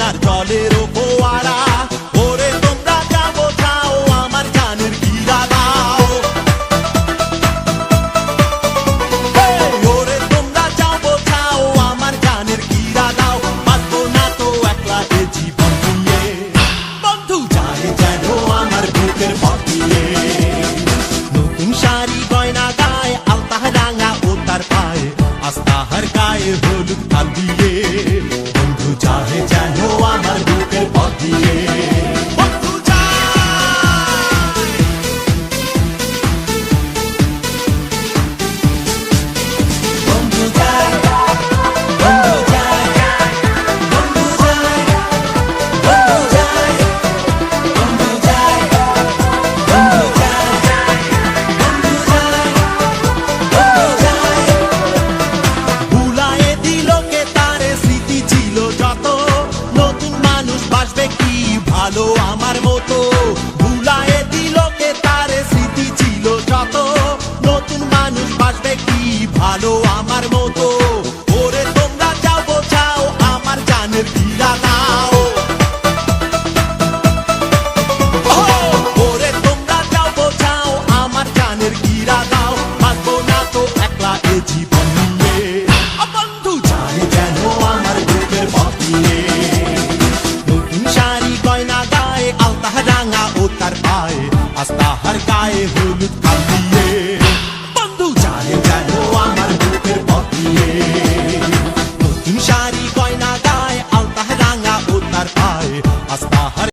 সোনার জলেরও ফোয়ারা, ওরে তোমরা যা বোঝাও আমার জানের গিরা দাও। ওরে তোমরা যা বোঝাও আমার জানের গিরা দাও। বাঁচবো না তো একলা এ জীবন দিয়ে, বন্ধু যায় যেন আমার বুকের ভর দিয়ে। নতুন শাড়ি গয়না গায়ে, আলতা রাঙা ও তার পায়ে, আস্তাহার গায়ে হলুদ খাল দিয়ে, বন্ধু যায় যেন আমার বুকের ভর দিয়ে।